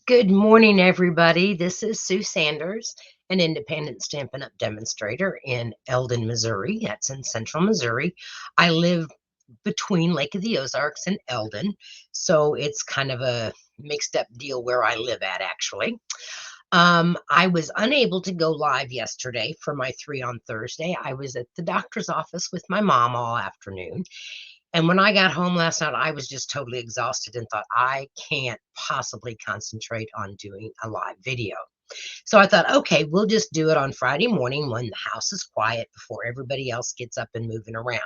Good morning, everybody. This is Sue Sanders, an independent Stampin' Up! Demonstrator in Eldon, Missouri. That's in central Missouri. I live between Lake of the Ozarks and Eldon, so it's kind of a mixed up deal where I live at, actually. I was unable to go live yesterday for my 3 on Thursday. I was at the doctor's office with my mom all afternoon. And when I got home last night, I was just totally exhausted and thought, I can't possibly concentrate on doing a live video. So I thought, okay, we'll just do it on Friday morning when the house is quiet before everybody else gets up and moving around.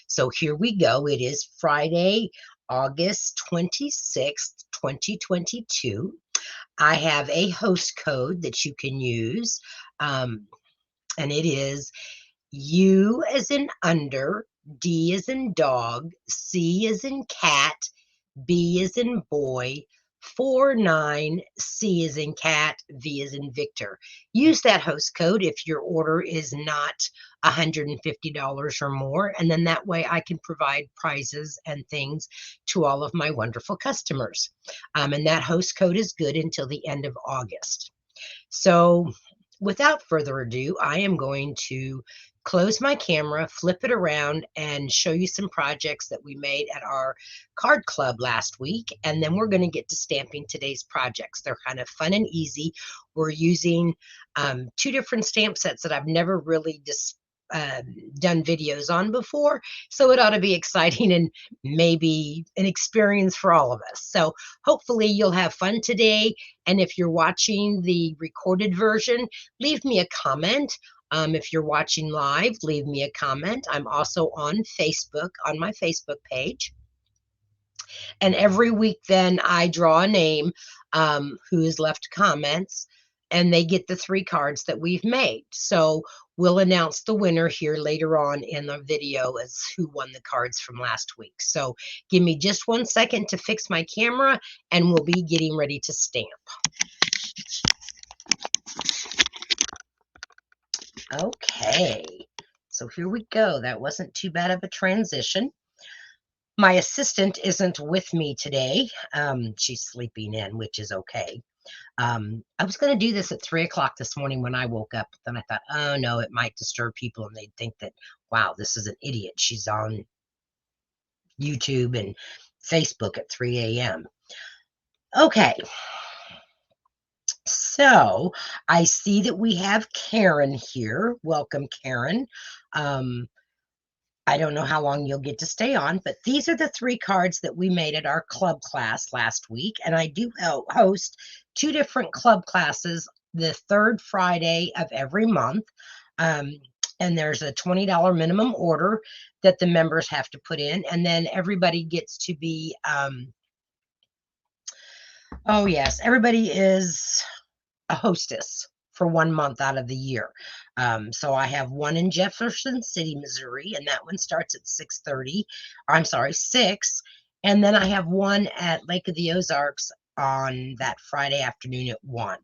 So here we go. It is Friday, August 26th, 2022. I have a host code that you can use, and it is U as in under, D as in dog, C as in cat, B as in boy, 49, C as in cat, V as in Victor. Use that host code if your order is not $150 or more, and then that way I can provide prizes and things to all of my wonderful customers. And that host code is good until the end of August. So without further ado, I am going to close my camera, flip it around, and show you some projects that we made at our card club last week. And then we're going to get to stamping today's projects. They're kind of fun and easy. We're using 2 different stamp sets that I've never really done videos on before. So it ought to be exciting and maybe an experience for all of us. So hopefully you'll have fun today. And if you're watching the recorded version, leave me a comment. If you're watching live, leave me a comment. I'm also on Facebook, on my Facebook page. And every week, then I draw a name who has left comments, and they get the 3 cards that we've made. So we'll announce the winner here later on in the video as who won the cards from last week. So give me just 1 second to fix my camera, and we'll be getting ready to stamp. Okay, so here we go. That wasn't too bad of a transition. My assistant isn't with me today. She's sleeping in, which is okay. I was going to do this at 3 o'clock this morning when I woke up. Then I thought, oh no, it might disturb people and they'd think that, wow, this is an idiot. She's on YouTube and Facebook at 3 a.m. Okay, so I see that we have Karen here. Welcome, Karen. I don't know how long you'll get to stay on, but these are the 3 cards that we made at our club class last week. And I do host 2 different club classes the 3rd Friday of every month. And there's a $20 minimum order that the members have to put in. And then everybody gets to be, oh yes, everybody is a hostess for 1 month out of the year. So I have one in Jefferson City, Missouri, and that one starts at 6:30. I'm sorry, 6. And then I have one at Lake of the Ozarks on that Friday afternoon at 1.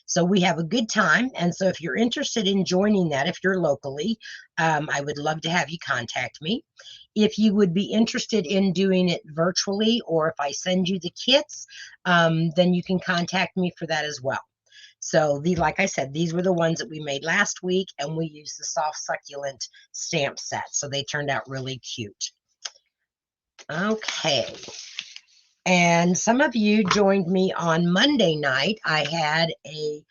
So we have a good time. And so if you're interested in joining that, if you're locally, I would love to have you contact me. If you would be interested in doing it virtually, or if I send you the kits, then you can contact me for that as well. So like I said, these were the ones that we made last week, and we used the soft succulent stamp set. So they turned out really cute. Okay. And some of you joined me on Monday night. I had a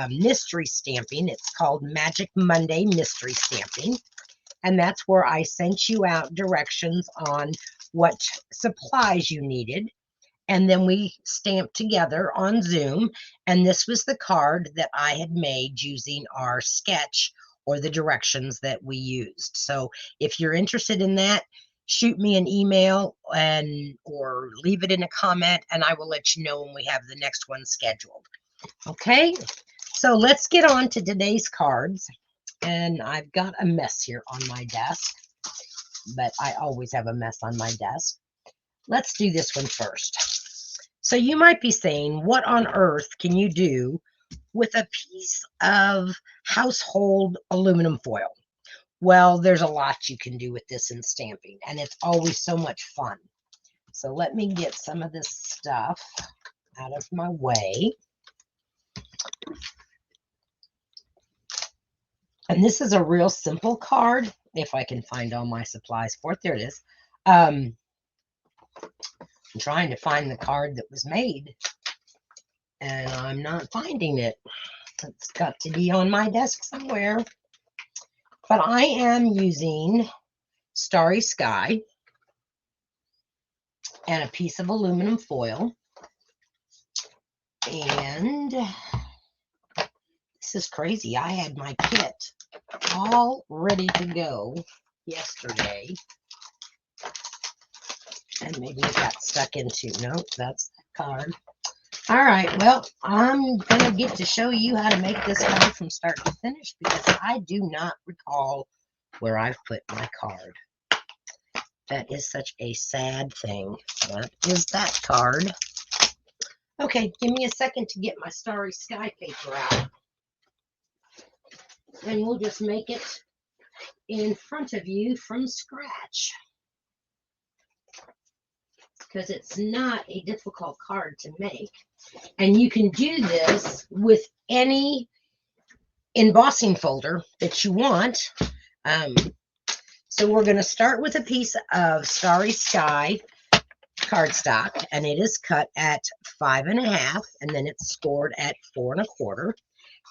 mystery stamping. It's called Magic Monday Mystery Stamping. And that's where I sent you out directions on what supplies you needed. And then we stamped together on Zoom. And this was the card that I had made using our sketch or the directions that we used. So if you're interested in that, shoot me an email or leave it in a comment, and I will let you know when we have the next one scheduled. Okay, so let's get on to today's cards. And I've got a mess here on my desk, but I always have a mess on my desk. Let's do this one first. So you might be saying, what on earth can you do with a piece of household aluminum foil? Well, there's a lot you can do with this in stamping, and it's always so much fun. So let me get some of this stuff out of my way. And this is a real simple card, if I can find all my supplies for it. There it is. I'm trying to find the card that was made, and I'm not finding it. It's got to be on my desk somewhere. But I am using Starry Sky and a piece of aluminum foil. And this is crazy. I had my kit all ready to go yesterday. And maybe it got stuck into, no, that's that card. All right, well, I'm going to get to show you how to make this card from start to finish because I do not recall where I've put my card. That is such a sad thing. That is that card. Okay, give me a second to get my Starry Sky paper out. And we'll just make it in front of you from scratch. Because it's not a difficult card to make. And you can do this with any embossing folder that you want. So we're going to start with a piece of Starry Sky cardstock, and it is cut at 5.5, and then it's scored at 4 1/4.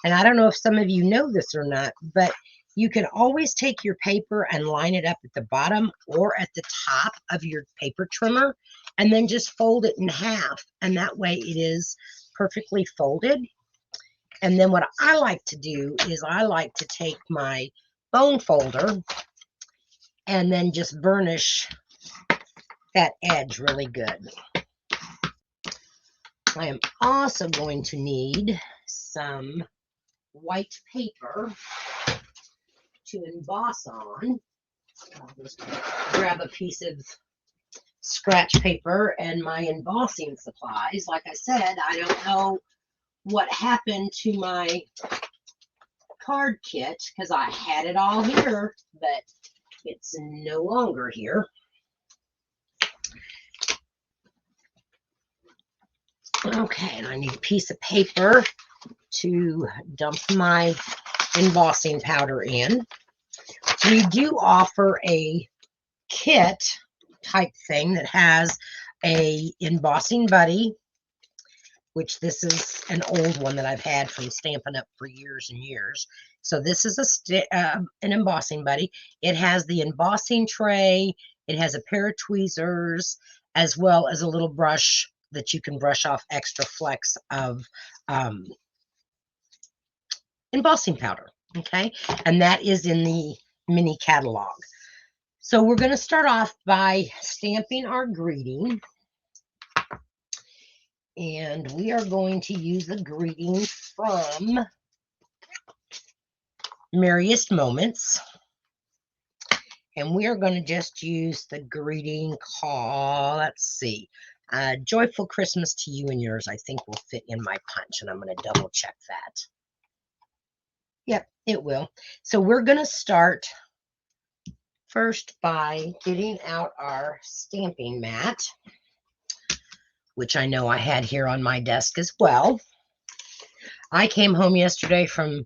And I don't know if some of you know this or not, but you can always take your paper and line it up at the bottom or at the top of your paper trimmer, and then just fold it in half, and that way it is perfectly folded. And then what I like to do is I like to take my bone folder and then just burnish that edge really good. I am also going to need some white paper to emboss on. I'll just grab a piece of scratch paper and my embossing supplies. Like I said, I don't know what happened to my card kit because I had it all here, but it's no longer here. Okay, and I need a piece of paper to dump my embossing powder in. We do offer a kit type thing that has a embossing buddy, which this is an old one that I've had from Stampin' Up for years and years. So this is an embossing buddy. It has the embossing tray. It has a pair of tweezers, as well as a little brush that you can brush off extra flecks of embossing powder. Okay, and that is in the mini catalog. So we're going to start off by stamping our greeting. And we are going to use the greeting from Merriest Moments. And we are going to just use the greeting call. Let's see. Joyful Christmas to you and yours, I think will fit in my punch. And I'm going to double check that. Yep, it will. So we're going to start first by getting out our stamping mat, which I know I had here on my desk as well. I came home yesterday from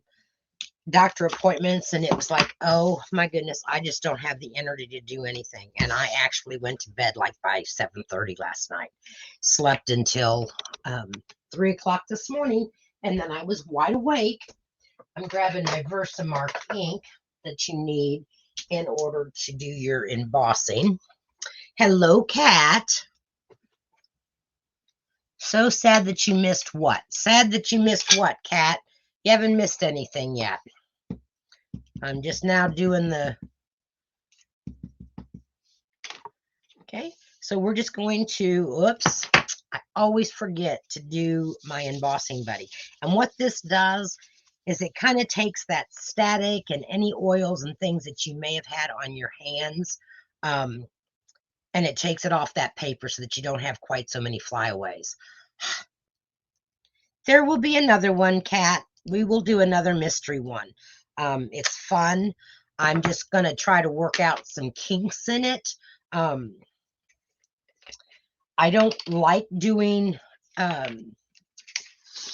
doctor appointments and it was like, oh my goodness, I just don't have the energy to do anything. And I actually went to bed like by 7:30 last night, slept until 3 o'clock this morning, and then I was wide awake. I'm grabbing my Versamark ink that you need in order to do your embossing. Hello, Cat. So sad that you missed what? Sad that you missed what, Cat? You haven't missed anything yet. I'm just now doing the... Okay, so we're just going to... Oops. I always forget to do my embossing buddy. And what this does is it kind of takes that static and any oils and things that you may have had on your hands, and it takes it off that paper so that you don't have quite so many flyaways. There will be another one, Kat. We will do another mystery one. It's fun. I'm just going to try to work out some kinks in it. I don't like doing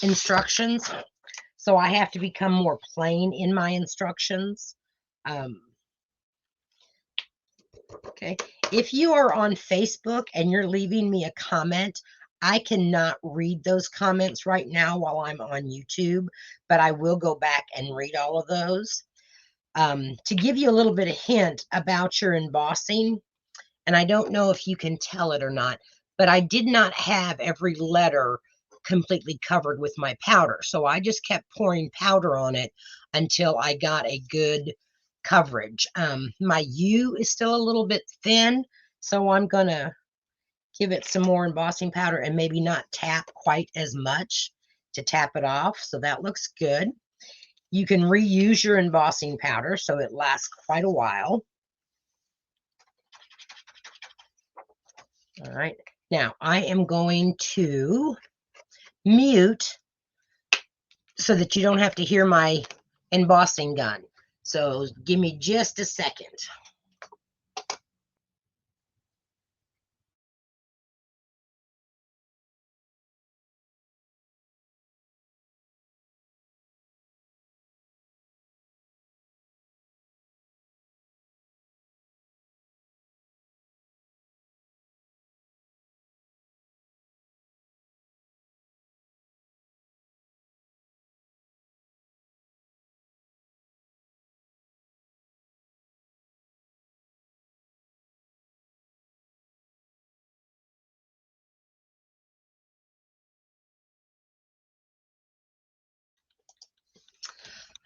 instructions. So I have to become more plain in my instructions. Okay. If you are on Facebook and you're leaving me a comment, I cannot read those comments right now while I'm on YouTube, but I will go back and read all of those. To give you a little bit of hint about your embossing, and I don't know if you can tell it or not, but I did not have every letter completely covered with my powder. So I just kept pouring powder on it until I got a good coverage. My U is still a little bit thin, so I'm going to give it some more embossing powder and maybe not tap quite as much to tap it off. So that looks good. You can reuse your embossing powder so it lasts quite a while. All right. Now I am going to mute so that you don't have to hear my embossing gun. So give me just a second.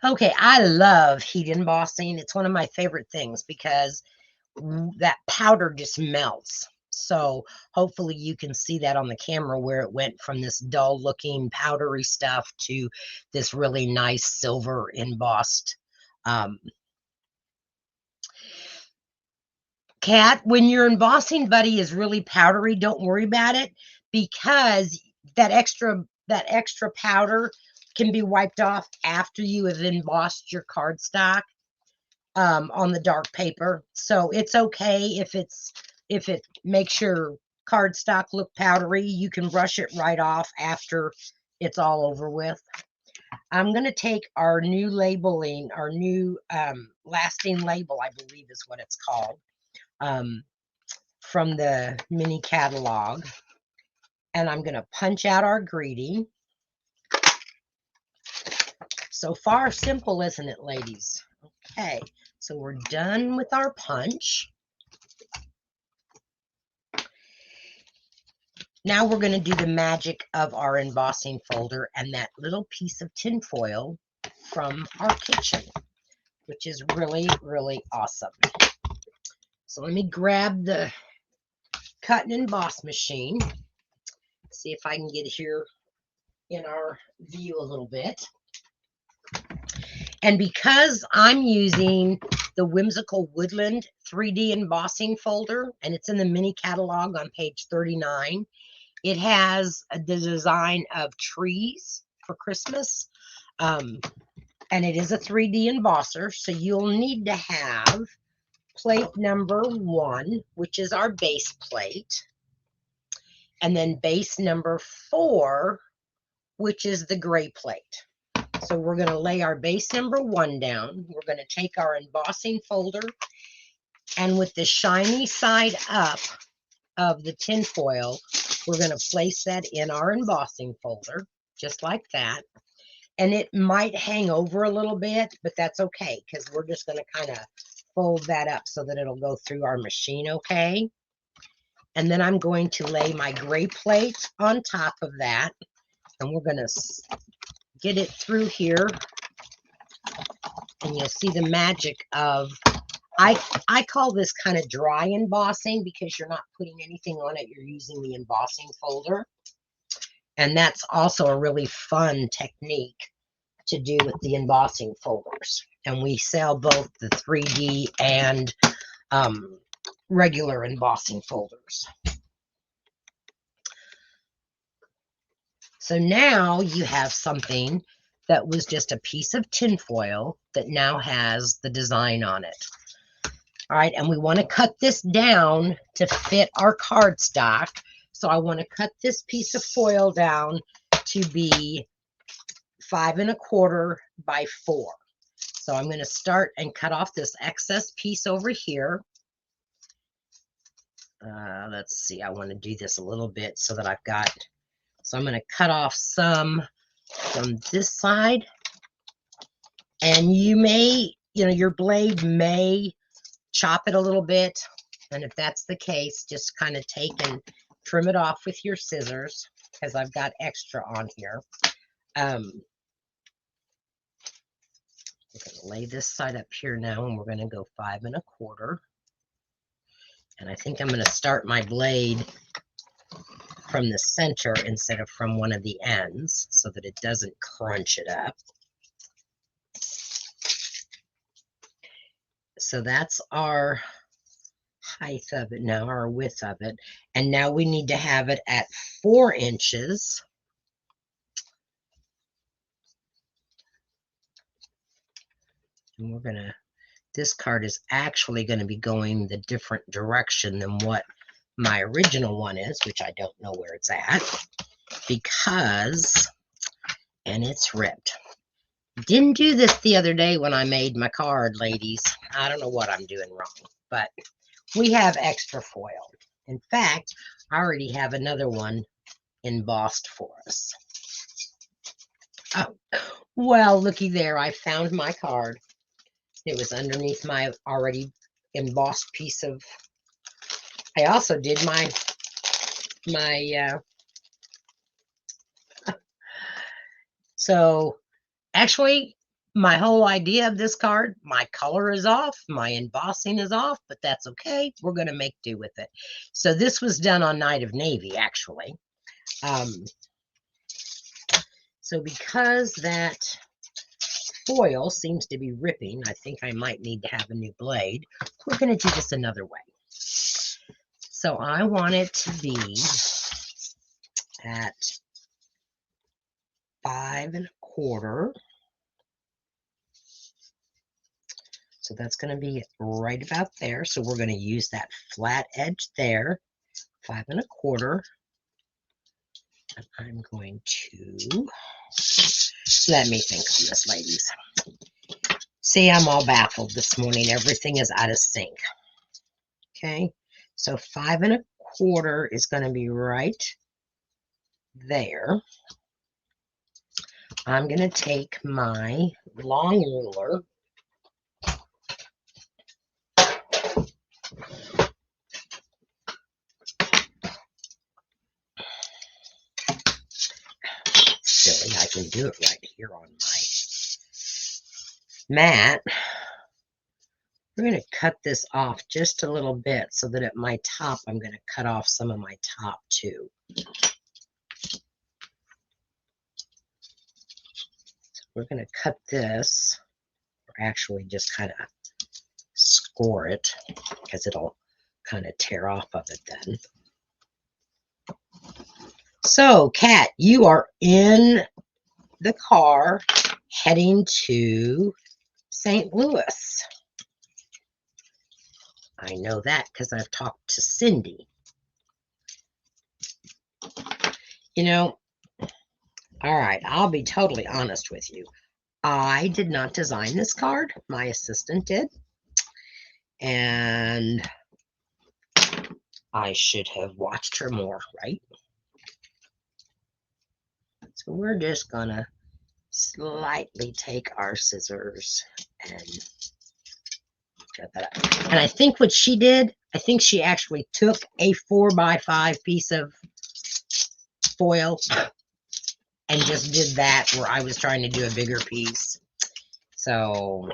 Okay, I love heat embossing. It's one of my favorite things because that powder just melts. So hopefully you can see that on the camera where it went from this dull looking powdery stuff to this really nice silver embossed. Kat, when your embossing buddy is really powdery, don't worry about it because that extra powder can be wiped off after you have embossed your cardstock on the dark paper. So it's okay if it makes your cardstock look powdery. You can brush it right off after it's all over with. I'm going to take our new labeling, our new lasting label, I believe is what it's called, from the mini catalog, and I'm going to punch out our greeting. So far, simple, isn't it, ladies? Okay, so we're done with our punch. Now we're going to do the magic of our embossing folder and that little piece of tin foil from our kitchen, which is really, really awesome. So let me grab the cut and emboss machine. See if I can get here in our view a little bit. And because I'm using the Whimsical Woodland 3D embossing folder, and it's in the mini catalog on page 39, it has the design of trees for Christmas. And it is a 3D embosser, so you'll need to have plate number 1, which is our base plate, and then base number 4, which is the gray plate. So we're going to lay our base number 1 down. We're going to take our embossing folder, and with the shiny side up of the tin foil, we're going to place that in our embossing folder, just like that. And it might hang over a little bit, but that's okay, because we're just going to kind of fold that up so that it'll go through our machine okay. And then I'm going to lay my gray plate on top of that, and we're going to get it through here, and you'll see the magic of, I call this kind of dry embossing because you're not putting anything on it, you're using the embossing folder. And that's also a really fun technique to do with the embossing folders. And we sell both the 3D and regular embossing folders. So now you have something that was just a piece of tin foil that now has the design on it. All right, and we want to cut this down to fit our cardstock So I want to cut this piece of foil down to be 5 1/4 by 4. So I'm going to start and cut off this excess piece over here. Let's see, I want to do this a little bit so that I've got, so I'm going to cut off some from this side. And you may, your blade may chop it a little bit. And if that's the case, just kind of take and trim it off with your scissors, because I've got extra on here. We're going to lay this side up here now, and we're going to go 5 1/4. And I think I'm going to start my blade from the center instead of from one of the ends so that it doesn't crunch it up. So that's our height of it now, our width of it. And now we need to have it at 4 inches. And we're going to, this card is actually going to be going the different direction than what my original one is, which I don't know where it's at, because, and it's ripped. Didn't do this the other day when I made my card, ladies. I don't know what I'm doing wrong, but we have extra foil. In fact, I already have another one embossed for us. Oh, well, looky there. I found my card. It was underneath my already embossed piece of, I also did my so actually my whole idea of this card, my color is off, my embossing is off, but that's okay. We're going to make do with it. So this was done on Night of Navy, actually. So because that foil seems to be ripping, I think I might need to have a new blade. We're going to do this another way. So I want it to be at 5 1/4. So that's going to be right about there. So we're going to use that flat edge there, 5 1/4. And I'm going to, let me think on this, ladies. See, I'm all baffled this morning. Everything is out of sync. Okay, so 5 1/4 is going to be right there. I'm going to take my long ruler . Silly, I can do it right here on my mat. We're going to cut this off just a little bit so that at my top, I'm going to cut off some of my top too. So we're going to cut this, or actually just kind of score it, because it'll kind of tear off of it then. So, Kat, you are in the car heading to St. Louis. I know that because I've talked to Cindy. All right, I'll be totally honest with you. I did not design this card. My assistant did. And I should have watched her more, right? So we're just going to slightly take our scissors and cut that up. And I think what she did, I think she actually took a 4x5 piece of foil and just did that where I was trying to do a bigger piece. So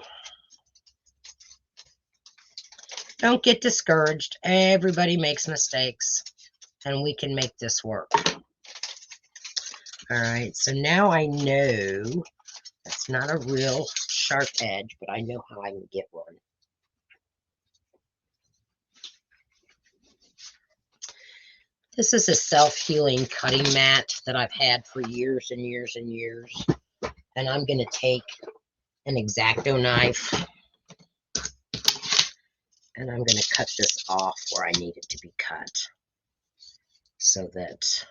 don't get discouraged. Everybody makes mistakes, and we can make this work. All right, so now I know that's not a real sharp edge, but I know how I can get one. This is a self-healing cutting mat that I've had for years and years and years. And I'm going to take an X-Acto knife, and I'm going to cut this off where I need it to be cut. so that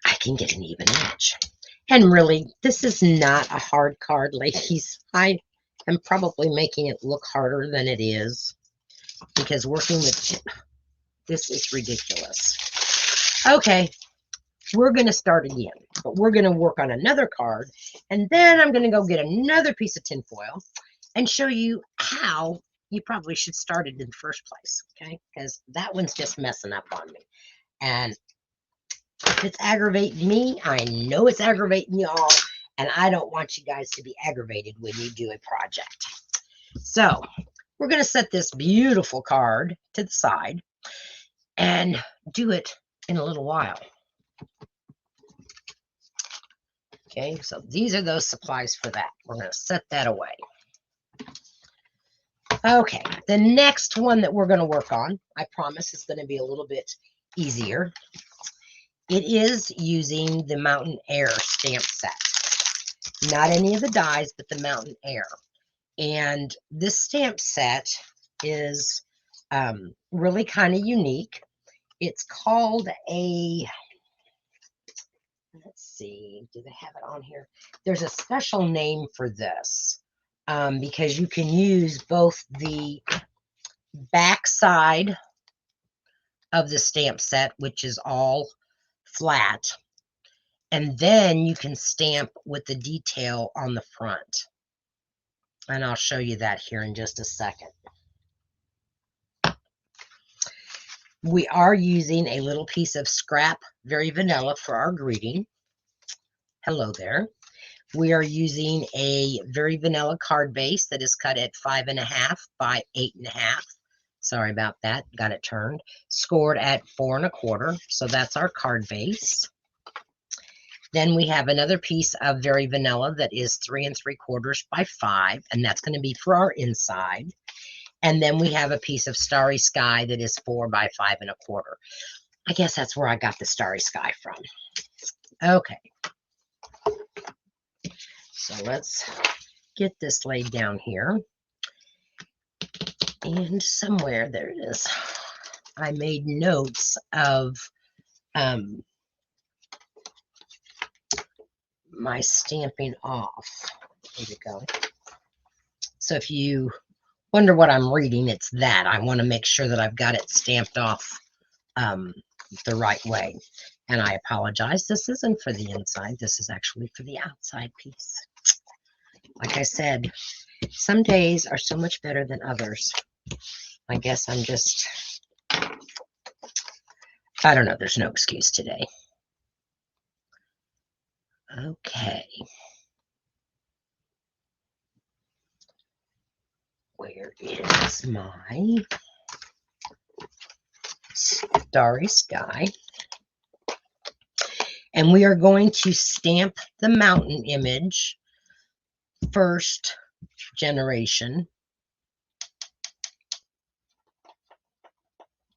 I can get an even edge. And really, this is not a hard card, ladies. I am probably making it look harder than it is because working with this is ridiculous. Okay, we're going to start again, but we're going to work on another card, and then I'm going to go get another piece of tinfoil and show you how you probably should start it in the first place, okay? Because that one's just messing up on me. And if it's aggravating me, I know it's aggravating y'all, and I don't want you guys to be aggravated when you do a project. So we're going to set this beautiful card to the side and do it in a little while. Okay, so these are those supplies for that. We're going to set that away. Okay, the next one that we're going to work on, I promise, is going to be a little bit easier. It is using the Mountain Air stamp set. Not any of the dies, but the Mountain Air. And this stamp set is really kind of unique. It's called a, let's see, do they have it on here? There's a special name for this because you can use both the back side of the stamp set, which is all flat, and then you can stamp with the detail on the front. And I'll show you that here in just a second. We are using a little piece of scrap Very Vanilla for our greeting. Hello there. We are using a Very Vanilla card base that is cut at 5.5 by 8.5. Sorry about that, got it turned. Scored at 4 1/4, so that's our card base. Then we have another piece of Very Vanilla that is 3 3/4 by 5, and that's going to be for our inside. And then we have a piece of Starry Sky that is 4 by 5 1/4. I guess that's where I got the Starry Sky from. Okay. So let's get this laid down here. And somewhere, there it is. I made notes of my stamping off. There you go. So if you wonder what I'm reading, it's that. I want to make sure that I've got it stamped off the right way. And I apologize. This isn't for the inside. This is actually for the outside piece. Like I said, some days are so much better than others. I guess I'm just, I don't know. There's no excuse today. Okay. Where is my Starry Sky? And we are going to stamp the mountain image first generation.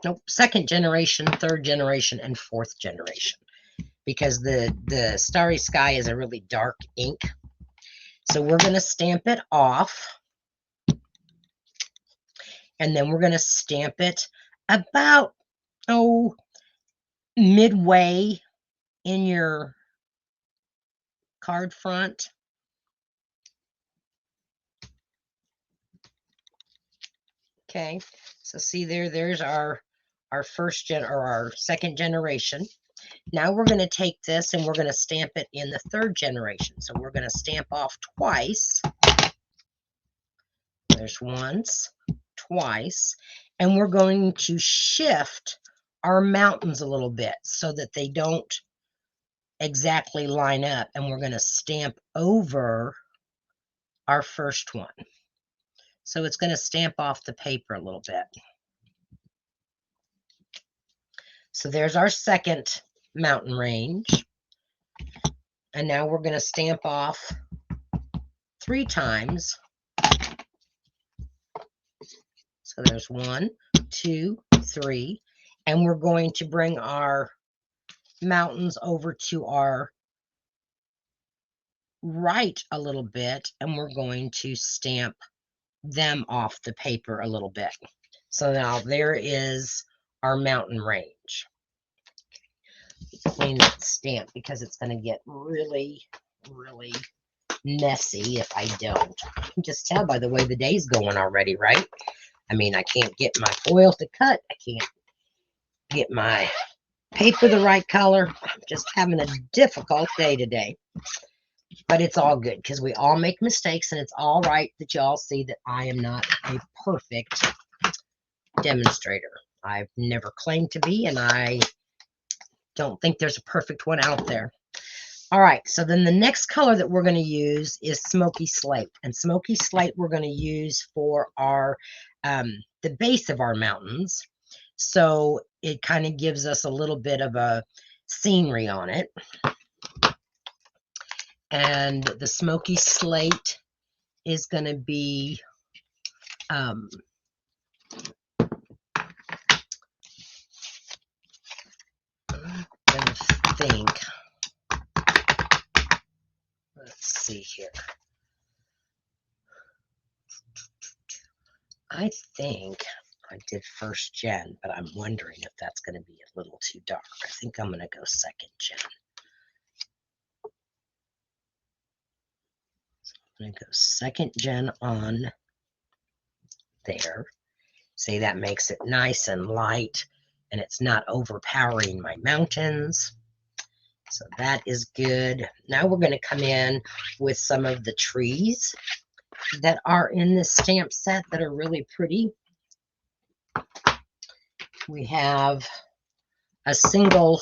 Nope, second generation, third generation, and fourth generation. Because the Starry Sky is a really dark ink. So we're going to stamp it off. And then we're going to stamp it about, midway in your card front. Okay, so see there's our our second generation. Now we're going to take this and we're going to stamp it in the third generation. So we're going to stamp off twice. There's once, twice, and we're going to shift our mountains a little bit so that they don't exactly line up, and we're going to stamp over our first one. So it's going to stamp off the paper a little bit. So there's our second mountain range. And now we're going to stamp off 3 times. So there's 1, 2, 3. And we're going to bring our mountains over to our right a little bit, and we're going to stamp them off the paper a little bit. So now there is our mountain range. Clean that stamp because it's going to get really, really messy if I don't. You can just tell by the way the day's going already, right? I mean, I can't get my foil to cut. I can't get my paper the right color. I'm just having a difficult day today. But it's all good because we all make mistakes, and it's all right that y'all see that I am not a perfect demonstrator. I've never claimed to be, and I don't think there's a perfect one out there. All right, so then the next color that we're going to use is Smoky Slate. And Smoky Slate we're going to use for our the base of our mountains. So it kind of gives us a little bit of a scenery on it. And the Smoky Slate is going to be I'm going to think. Let's see here. I think I did first gen, but I'm wondering if that's going to be a little too dark. I think I'm going to go second gen. So I'm going to go second gen on there. See, that makes it nice and light, and it's not overpowering my mountains. So that is good. Now we're going to come in with some of the trees that are in this stamp set that are really pretty. We have a single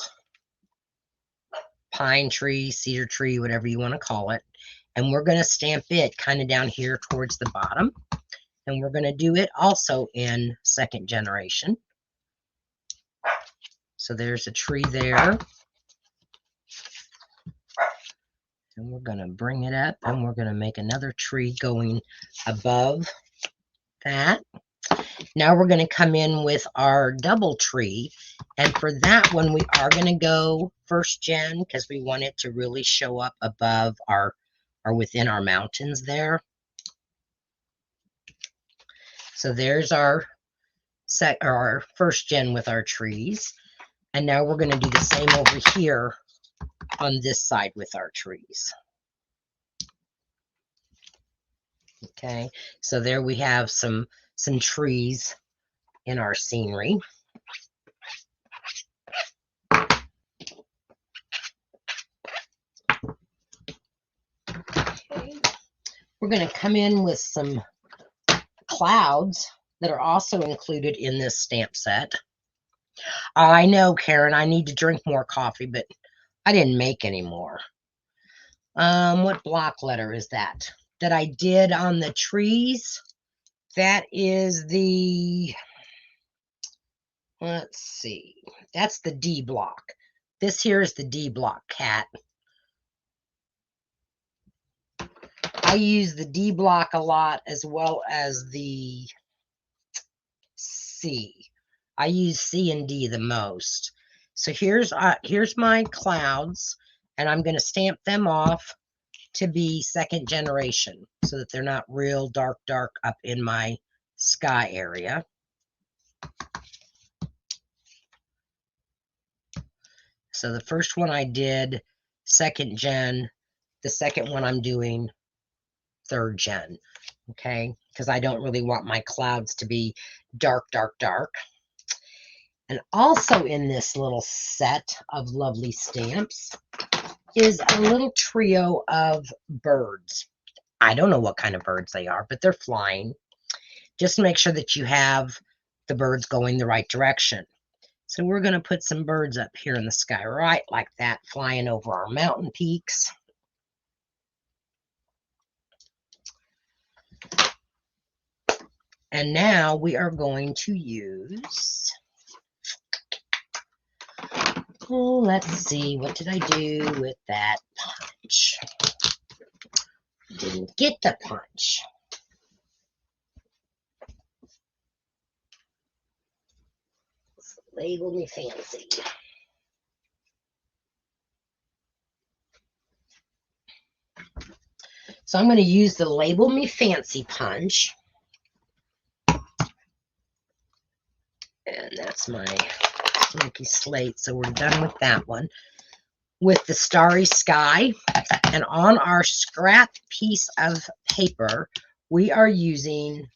pine tree, cedar tree, whatever you want to call it. And we're going to stamp it kind of down here towards the bottom. And we're going to do it also in second generation. So there's a tree there. And we're going to bring it up, and we're going to make another tree going above that. Now we're going to come in with our double tree. And for that one, we are going to go first gen because we want it to really show up above our or within our mountains there. So there's our first gen with our trees. And now we're going to do the same over here on this side with our trees. Okay, so there we have some trees in our scenery. Okay. We're going to come in with some clouds that are also included in this stamp set. I know, Karen, I need to drink more coffee, but I didn't make any more. What block letter is that I did on the trees? That is the, let's see, that's the D block. This here is the D block, Cat. I use the D block a lot as well as the C. I use C and D the most. So here's my clouds, and I'm going to stamp them off to be second generation so that they're not real dark up in my sky area. So the first one I did second gen, the second one I'm doing third gen, okay? Because I don't really want my clouds to be dark. And also in this little set of lovely stamps is a little trio of birds. I don't know what kind of birds they are, but they're flying. Just make sure that you have the birds going the right direction. So we're going to put some birds up here in the sky, right like that, flying over our mountain peaks. And now we are going to use, oh, let's see, what did I do with that punch? Didn't get the punch. Let's label me fancy. So I'm going to use the Label Me Fancy punch. And that's that's my Smoky Slate. So we're done with that one. With the Starry Sky, and on our scrap piece of paper, we are using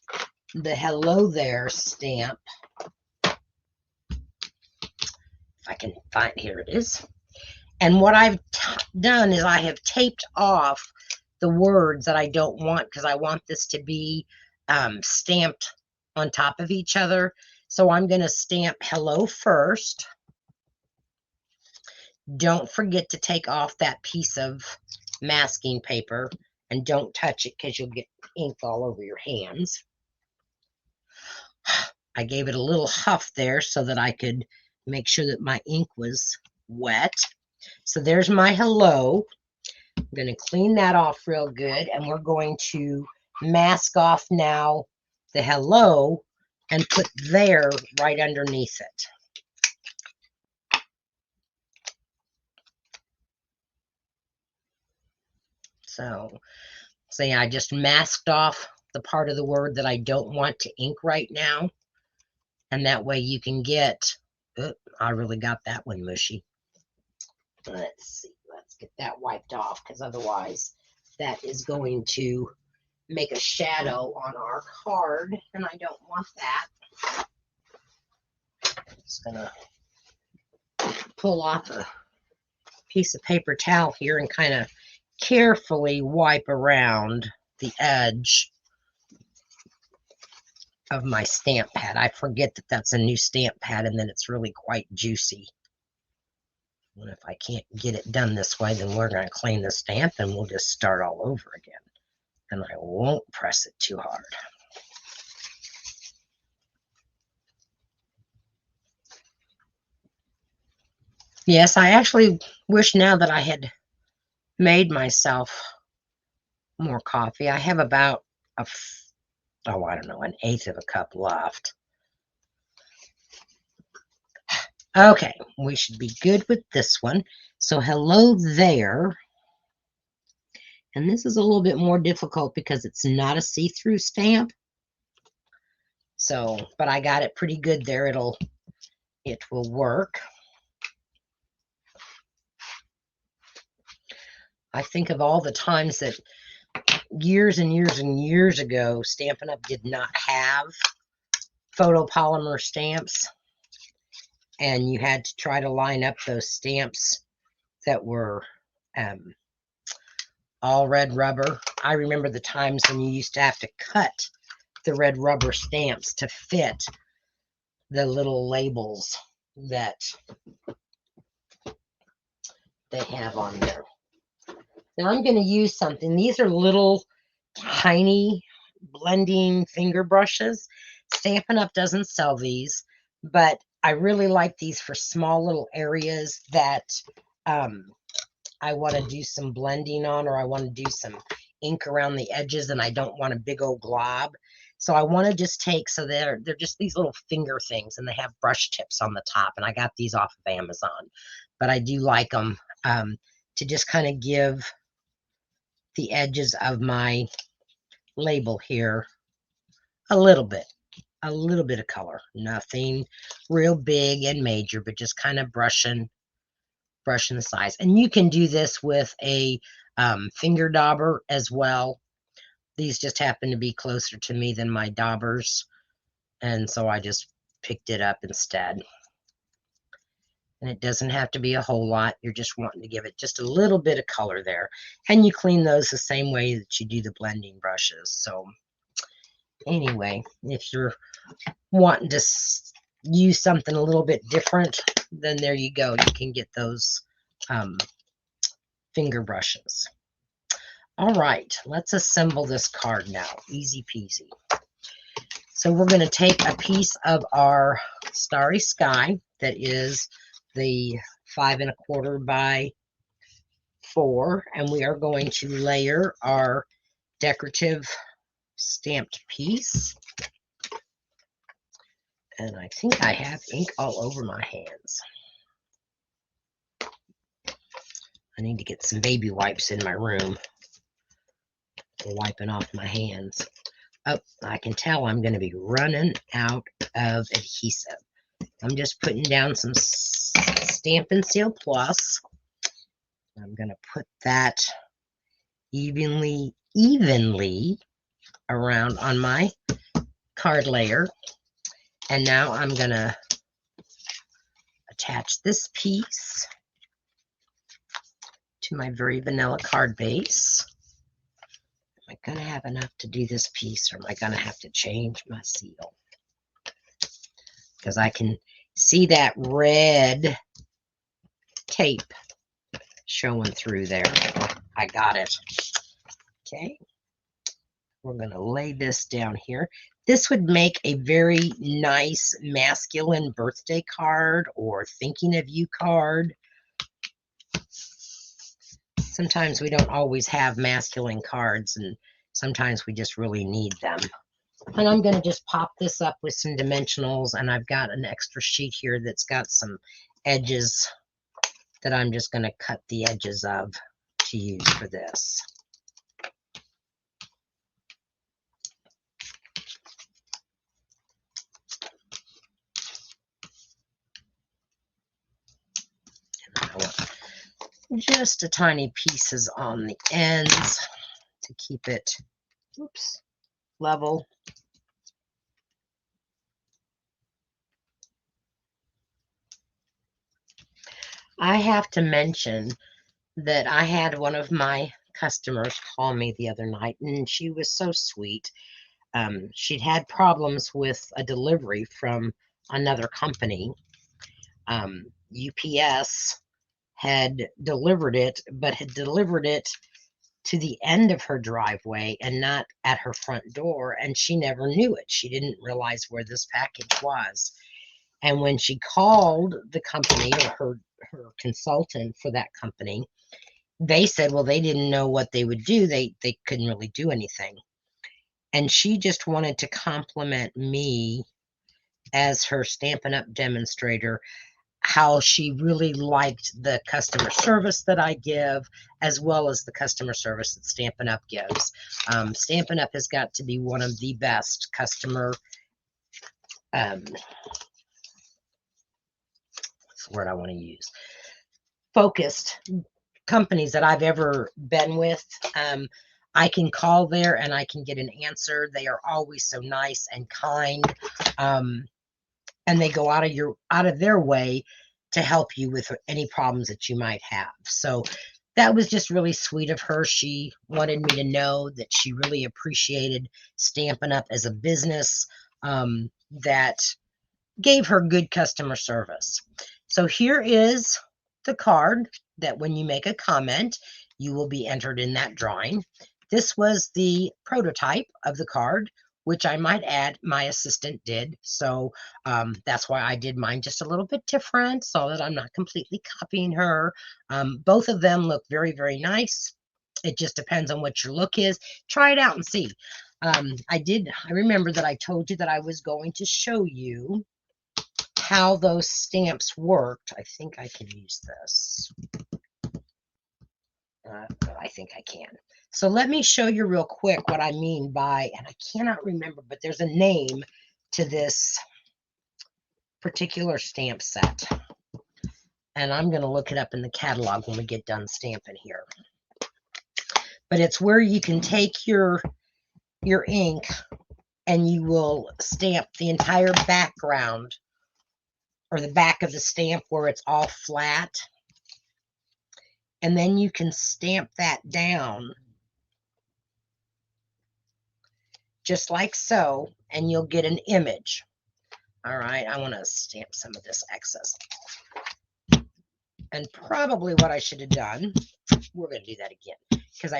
the Hello There stamp. If I can find, here it is. And what I've done is I have taped off the words that I don't want, because I want this to be stamped on top of each other. So I'm going to stamp hello first. Don't forget to take off that piece of masking paper, and don't touch it because you'll get ink all over your hands. I gave it a little huff there so that I could make sure that my ink was wet. So there's my hello. I'm going to clean that off real good, and we're going to mask off now the hello and put there right underneath it. So yeah, I just masked off the part of the word that I don't want to ink right now. And that way you can get, I really got that one mushy. Let's see, let's get that wiped off, because otherwise that is going to make a shadow on our card, and I don't want that. Just gonna pull off a piece of paper towel here and kind of carefully wipe around the edge of my stamp pad. I forget that that's a new stamp pad, and then it's really quite juicy. And if I can't get it done this way, then we're going to clean the stamp and we'll just start all over again. And I won't press it too hard. Yes, I actually wish now that I had made myself more coffee. I have about I don't know, 1/8 of a cup left. Okay, we should be good with this one. So hello there. And this is a little bit more difficult because it's not a see-through stamp. So, but I got it pretty good there. It will work. I think of all the times that years and years and years ago, Stampin' Up! Did not have photopolymer stamps, and you had to try to line up those stamps that were all red rubber. I remember the times when you used to have to cut the red rubber stamps to fit the little labels that they have on there. Now I'm going to use something. These are little tiny blending finger brushes. Stampin' Up! Doesn't sell these, but I really like these for small little areas that I want to do some blending on, or I want to do some ink around the edges and I don't want a big old glob. So I want to just take, so they're just these little finger things, and they have brush tips on the top, and I got these off of Amazon, but I do like them to just kind of give the edges of my label here a little bit of color. Nothing real big and major, but just kind of brushing the size. And you can do this with a finger dauber as well. These just happen to be closer to me than my daubers, and so I just picked it up instead. And it doesn't have to be a whole lot. You're just wanting to give it just a little bit of color there. And you clean those the same way that you do the blending brushes. So anyway, if you're wanting to use something a little bit different, then there you go. You can get those finger brushes. All right, let's assemble this card now. Easy peasy. So we're going to take a piece of our Starry Sky that is the 5 1/4 by 4, and we are going to layer our decorative stamped piece. And I think I have ink all over my hands. I need to get some baby wipes in my room for wiping off my hands. Oh, I can tell I'm going to be running out of adhesive. I'm just putting down some Stampin' Seal Plus. I'm going to put that evenly around on my card layer. And now I'm going to attach this piece to my very vanilla card base. Am I going to have enough to do this piece, or am I going to have to change my seal? Because I can see that red tape showing through there. I got it. Okay. We're going to lay this down here. This would make a very nice masculine birthday card or thinking of you card. Sometimes we don't always have masculine cards, and sometimes we just really need them. And I'm going to just pop this up with some dimensionals, and I've got an extra sheet here that's got some edges that I'm just going to cut the edges of to use for this. And I want just a tiny pieces on the ends to keep it, oops, level. I have to mention that I had one of my customers call me the other night, and she was so sweet. She'd had problems with a delivery from another company. UPS had delivered it, but had delivered it to the end of her driveway and not at her front door, and she never knew it. She didn't realize where this package was. And when she called the company, or her consultant for that company, they said, well, they didn't know what they would do. They couldn't really do anything. And she just wanted to compliment me as her Stampin' Up! Demonstrator, how she really liked the customer service that I give, as well as the customer service that Stampin' Up! Gives. Stampin' Up! Has got to be one of the best customer, what's the word I want to use, focused companies that I've ever been with. I can call there and I can get an answer. They are always so nice and kind. And they go out of their way to help you with any problems that you might have. So that was just really sweet of her. She wanted me to know that she really appreciated Stampin' Up! As a business that gave her good customer service. So here is the card that when you make a comment, you will be entered in that drawing. This was the prototype of the card, which I might add my assistant did. So that's why I did mine just a little bit different, so that I'm not completely copying her. Both of them look very, very nice. It just depends on what your look is. Try it out and see. I remember that I told you that I was going to show you how those stamps worked. I think I can use this. I think I can. So let me show you real quick what I mean by, and I cannot remember, but there's a name to this particular stamp set. And I'm going to look it up in the catalog when we get done stamping here. But it's where you can take your ink and you will stamp the entire background, or the back of the stamp where it's all flat. And then you can stamp that down just like so, and you'll get an image. All right, I want to stamp some of this excess off. And probably what I should have done, we're going to do that again, because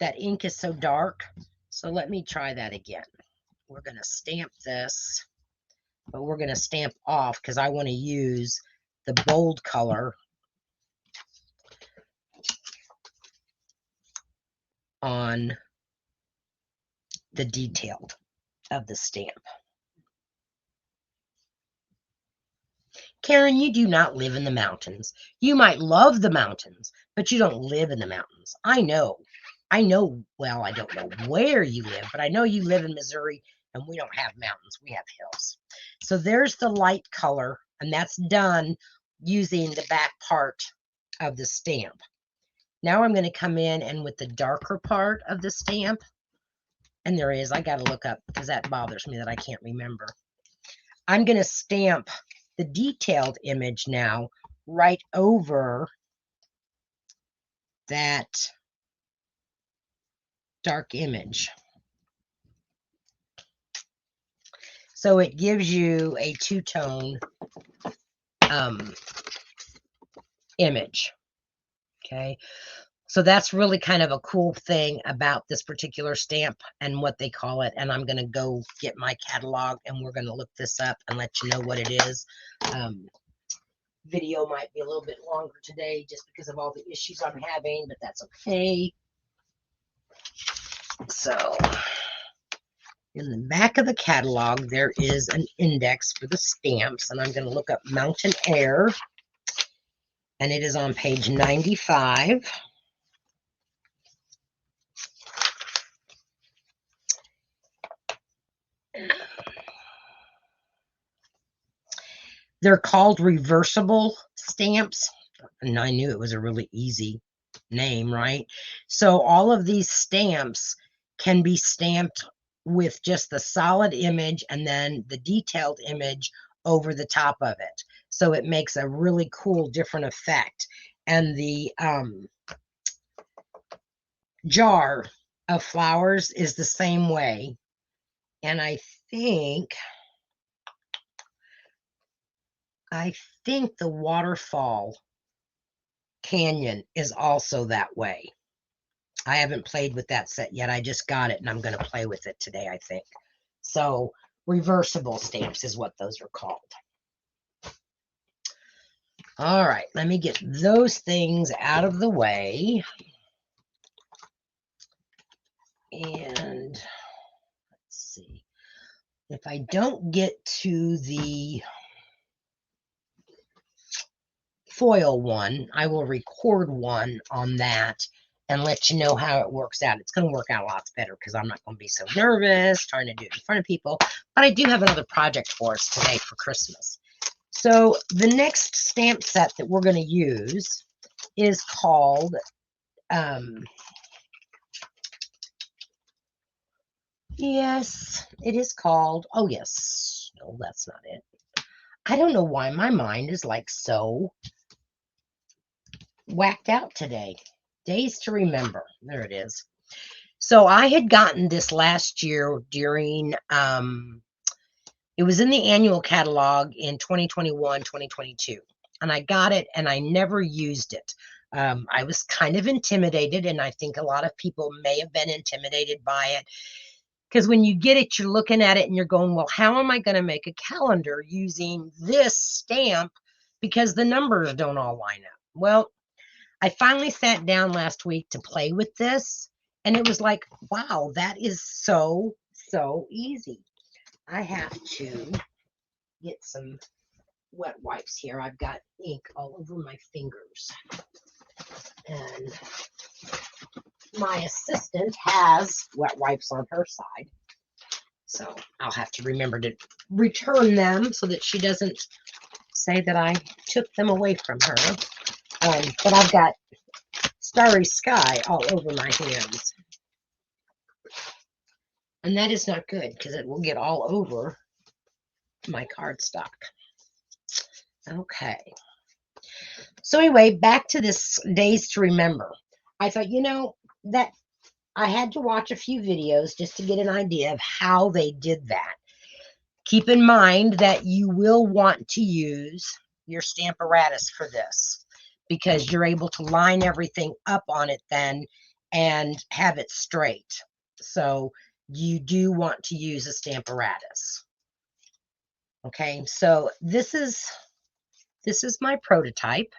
that ink is so dark. So let me try that again. We're going to stamp this, but we're going to stamp off because I want to use the bold color on the detailed of the stamp. Karen, you do not live in the mountains. You might love the mountains, but you don't live in the mountains. I know. Well, I don't know where you live, but I know you live in Missouri. and we don't have mountains, we have hills. So there's the light color, and that's done using the back part of the stamp. Now I'm going to come in and with the darker part of the stamp, and there is, I got to look up because that bothers me that I can't remember. I'm going to stamp the detailed image now right over that dark image. So it gives you a two-tone image. Okay. So that's really kind of a cool thing about this particular stamp and what they call it. And I'm going to go get my catalog and we're going to look this up and let you know what it is. Video might be a little bit longer today just because of all the issues I'm having, but that's okay. So in the back of the catalog, there is an index for the stamps, and I'm going to look up Mountain Air, and it is on page 95. They're called reversible stamps, and I knew it was a really easy name, right? So all of these stamps can be stamped with just the solid image and then the detailed image over the top of it. So it makes a really cool, different effect. And the jar of flowers is the same way. And I think the waterfall canyon is also that way. I haven't played with that set yet. I just got it and I'm going to play with it today, I think. So reversible stamps is what those are called. All right, let me get those things out of the way. And let's see. If I don't get to the foil one, I will record one on that and let you know how it works out. It's going to work out lots better because I'm not going to be so nervous trying to do it in front of people. But I do have another project for us today for Christmas. So the next stamp set that we're going to use is called, yes, it is called, oh yes, no, that's not it. I don't know why my mind is like so whacked out today. Days to Remember. There it is. So I had gotten this last year during, it was in the annual catalog in 2021, 2022. And I got it and I never used it. I was kind of intimidated, and I think a lot of people may have been intimidated by it. Because when you get it, you're looking at it and you're going, well, how am I going to make a calendar using this stamp because the numbers don't all line up? Well, I finally sat down last week to play with this, and it was like, wow, that is so, so easy. I have to get some wet wipes here. I've got ink all over my fingers. And my assistant has wet wipes on her side. So I'll have to remember to return them so that she doesn't say that I took them away from her. But I've got Starry Sky all over my hands. And that is not good because it will get all over my cardstock. Okay. So anyway, back to this Days to Remember. I thought, that I had to watch a few videos just to get an idea of how they did that. Keep in mind that you will want to use your Stamparatus for this because you're able to line everything up on it then and have it straight. So you do want to use a Stamparatus. Okay, so this is my prototype,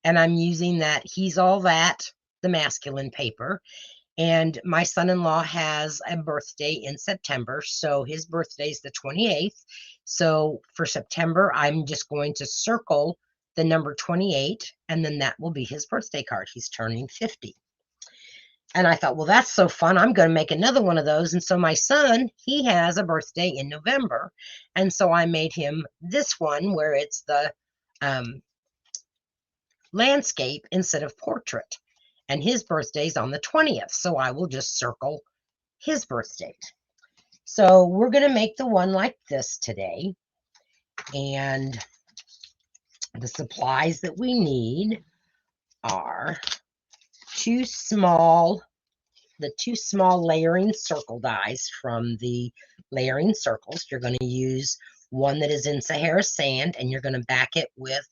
and I'm using that He's All That, the masculine paper. And my son-in-law has a birthday in September, so his birthday is the 28th. So for September, I'm just going to circle the number 28, and then that will be his birthday card. He's turning 50. And I thought, well, that's so fun. I'm going to make another one of those. And so my son, he has a birthday in November. And so I made him this one where it's the landscape instead of portrait. And his birthday's on the 20th. So I will just circle his birth date. So we're going to make the one like this today. And the supplies that we need are the two small layering circle dies from the layering circles. You're going to use one that is in Sahara sand, and you're going to back it with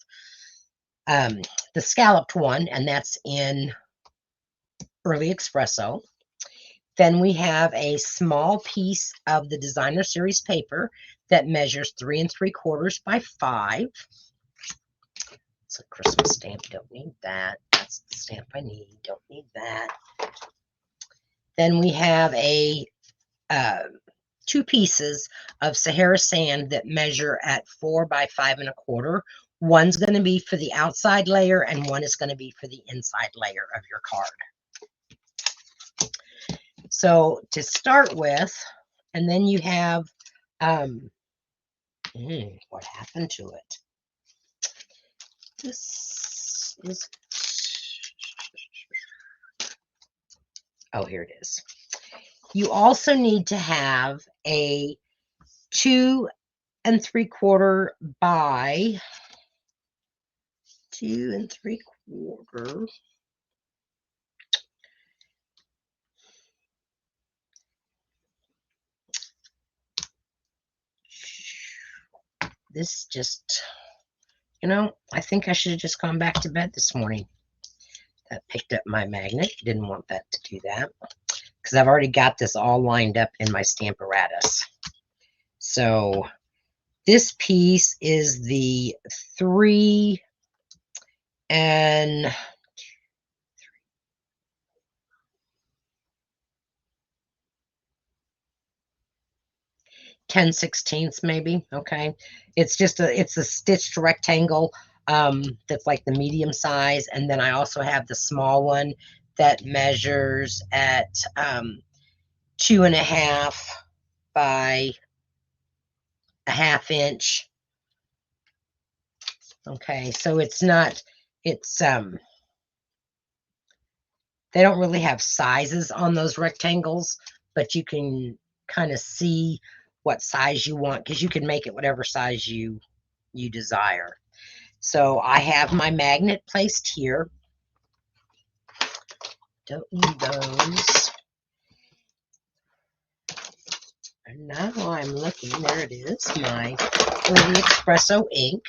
the scalloped one, and that's in Early Espresso. Then we have a small piece of the designer series paper that measures 3 3/4 by 5. It's a Christmas stamp. Don't need that. That's the stamp I need. Don't need that. Then we have a 2 pieces of Sahara sand that measure at 4 by 5 1/4. One's going to be for the outside layer, and one is going to be for the inside layer of your card. So to start with, and then you have, what happened to it? This is, oh, here it is. You also need to have a 2 3/4 by 2 3/4. This just, I think I should have just gone back to bed this morning. That picked up my magnet. Didn't want that to do that because I've already got this all lined up in my Stamparatus. So this piece is the 3 and 10/16 maybe. Okay, it's a stitched rectangle that's like the medium size, and then I also have the small one that measures at 2 1/2 by 1/2 inch. Okay, so it's they don't really have sizes on those rectangles, but you can kind of see what size you want because you can make it whatever size you desire. So I have my magnet placed here. Don't need those. And now I'm looking, there it is, my Early Espresso ink.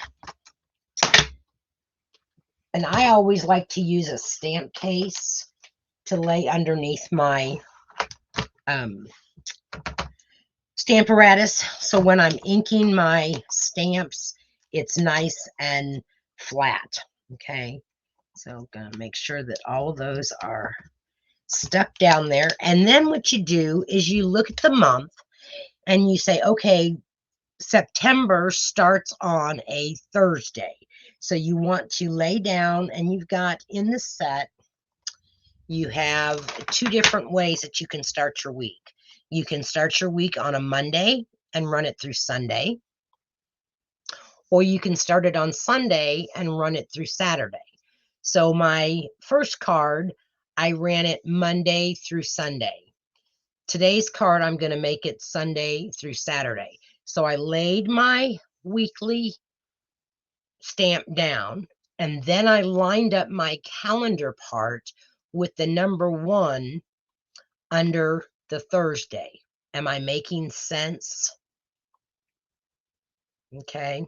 And I always like to use a stamp case to lay underneath my Stamparatus, so when I'm inking my stamps, it's nice and flat. Okay, so I'm going to make sure that all of those are stuck down there. And then what you do is you look at the month and you say, okay, September starts on a Thursday. So you want to lay down, and you've got in the set, you have 2 different ways that you can start your week. You can start your week on a Monday and run it through Sunday, or you can start it on Sunday and run it through Saturday. So my first card, I ran it Monday through Sunday. Today's card, I'm going to make it Sunday through Saturday. So I laid my weekly stamp down, and then I lined up my calendar part with the number 1 under the Thursday. Am I making sense? Okay.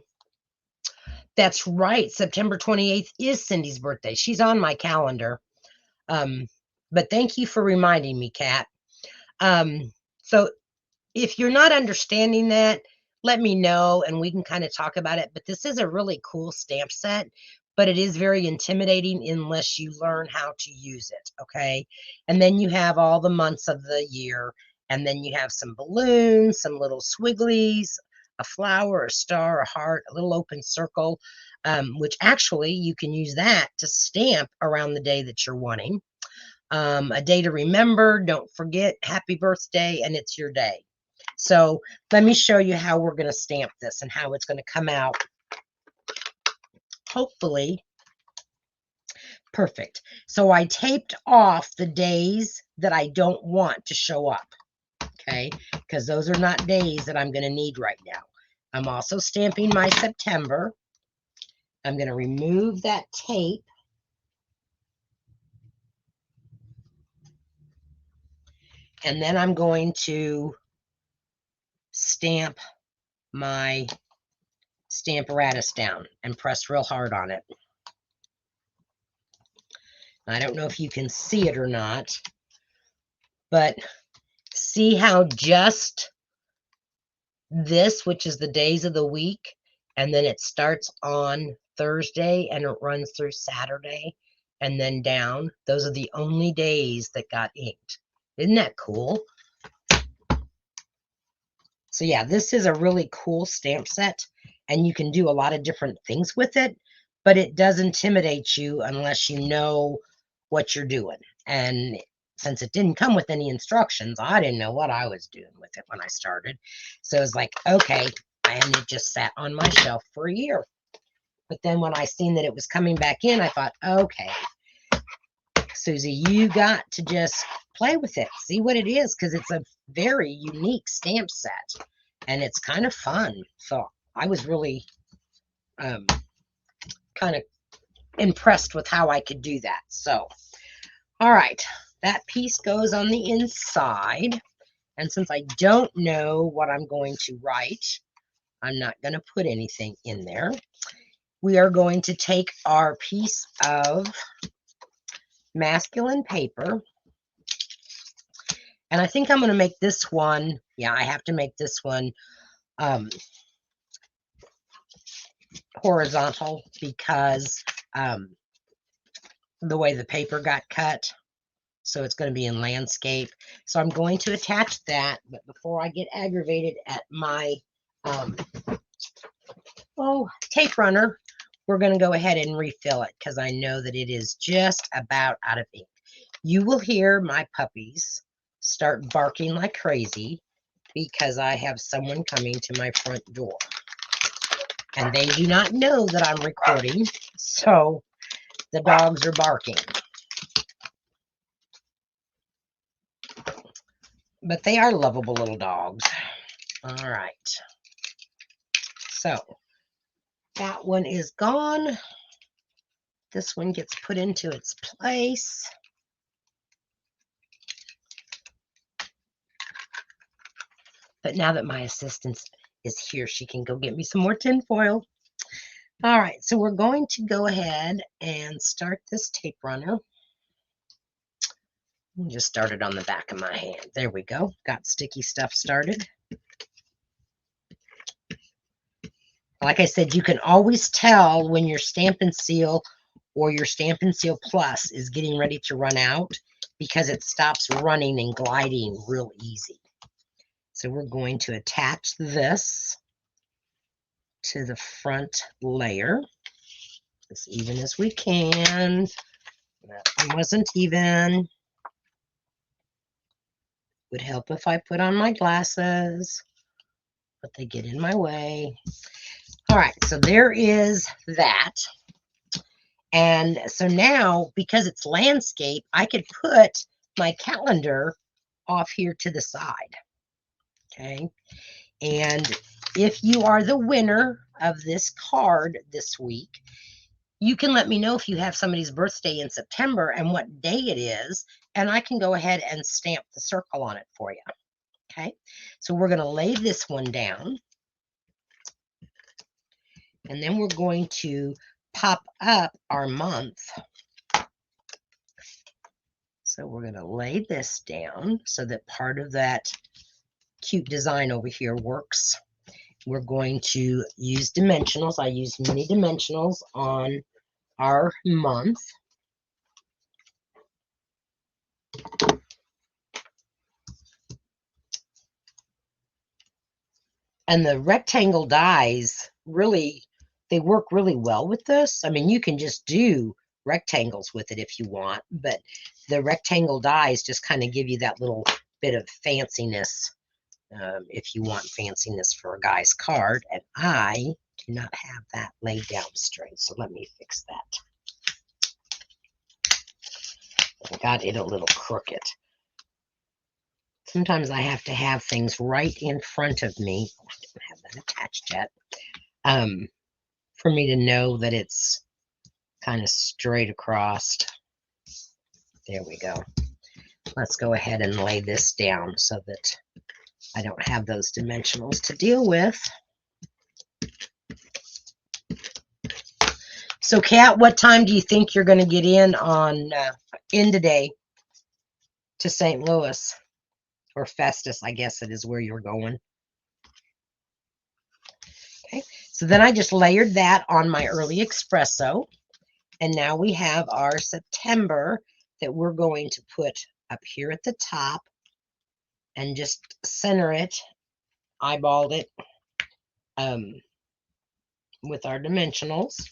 That's right. September 28th is Cindy's birthday. She's on my calendar. But thank you for reminding me, Kat. So if you're not understanding that, let me know and we can kind of talk about it. But this is a really cool stamp set, but it is very intimidating unless you learn how to use it. Okay. And then you have all the months of the year, and then you have some balloons, some little swigglies, a flower, a star, a heart, a little open circle, which actually you can use that to stamp around the day that you're wanting. a day to remember, don't forget, happy birthday, and it's your day. So let me show you how we're going to stamp this and how it's going to come out, hopefully perfect. So I taped off the days that I don't want to show up, okay, because those are not days that I'm going to need right now. I'm also stamping my September. I'm going to remove that tape. And then I'm going to stamp my Stamparatus down and press real hard on it. I don't know if you can see it or not, but see how just this, which is the days of the week, and then it starts on Thursday and it runs through Saturday and then down. Those are the only days that got inked. Isn't that cool? So yeah, this is a really cool stamp set, and you can do a lot of different things with it, but it does intimidate you unless you know what you're doing. And since it didn't come with any instructions, I didn't know what I was doing with it when I started. So it was like, okay, and it just sat on my shelf for a year. But then when I seen that it was coming back in, I thought, okay, Susie, you got to just play with it, see what it is, because it's a very unique stamp set and it's kind of fun. So I was really kind of impressed with how I could do that. So all right, that piece goes on the inside, and since I don't know what I'm going to write, I'm not going to put anything in there. We are going to take our piece of masculine paper, and I think I'm going to make this one, yeah, I have to make this one horizontal because the way the paper got cut. So it's going to be in landscape. So I'm going to attach that, but before I get aggravated at my tape runner, we're going to go ahead and refill it because I know that it is just about out of ink. You will hear my puppies start barking like crazy because I have someone coming to my front door. And they do not know that I'm recording, so the dogs are barking. But they are lovable little dogs. All right. So that one is gone. This one gets put into its place. But now that my assistant is here, she can go get me some more tin foil. All right, so we're going to go ahead and start this tape runner. Just start it on the back of my hand. There we go. Got sticky stuff started. Like I said, you can always tell when your Stampin' Seal or your Stampin' Seal Plus is getting ready to run out because it stops running and gliding real easy. So we're going to attach this to the front layer as even as we can. That one wasn't even. Would help if I put on my glasses, but they get in my way. All right, so there is that. And so now, because it's landscape, I could put my calendar off here to the side. Okay. And if you are the winner of this card this week, you can let me know if you have somebody's birthday in September and what day it is, and I can go ahead and stamp the circle on it for you. Okay. So we're going to lay this one down. And then we're going to pop up our month. So we're going to lay this down so that part of that cute design over here works. We're going to use dimensionals. I use mini dimensionals on our month. And the rectangle dies really, they work really well with this. I mean, you can just do rectangles with it if you want, but the rectangle dies just kind of give you that little bit of fanciness if you want fanciness for a guy's card, and I do not have that laid down straight, so let me fix that. I got it a little crooked. Sometimes I have to have things right in front of me. I don't have that attached yet. For me to know that it's kind of straight across. There we go. Let's go ahead and lay this down so that I don't have those dimensionals to deal with. So, Kat, what time do you think you're going to get in today to St. Louis? Or Festus, I guess it is where you're going. Okay, so then I just layered that on my early espresso. And now we have our September that we're going to put up here at the top and just center it, eyeballed it with our dimensionals.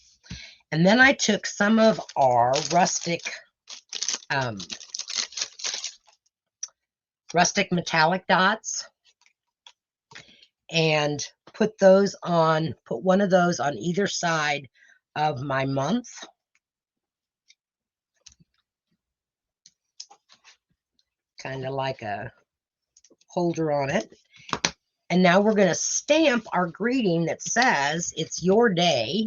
And then I took some of our rustic metallic dots and put one of those on either side of my month. Kind of like a holder on it. And now we're going to stamp our greeting that says, "It's your day."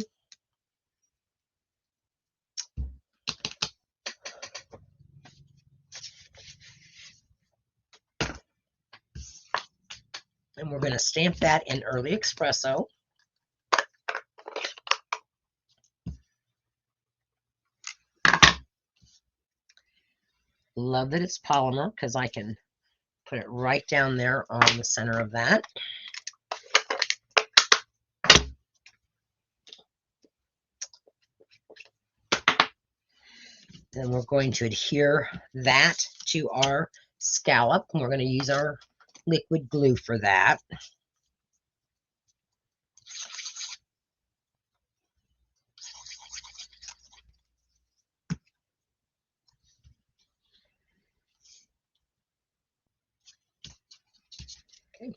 And we're going to stamp that in early espresso. Love that it's polymer because I can put it right down there on the center of that. Then we're going to adhere that to our scallop, and we're going to use our liquid glue for that. Okay.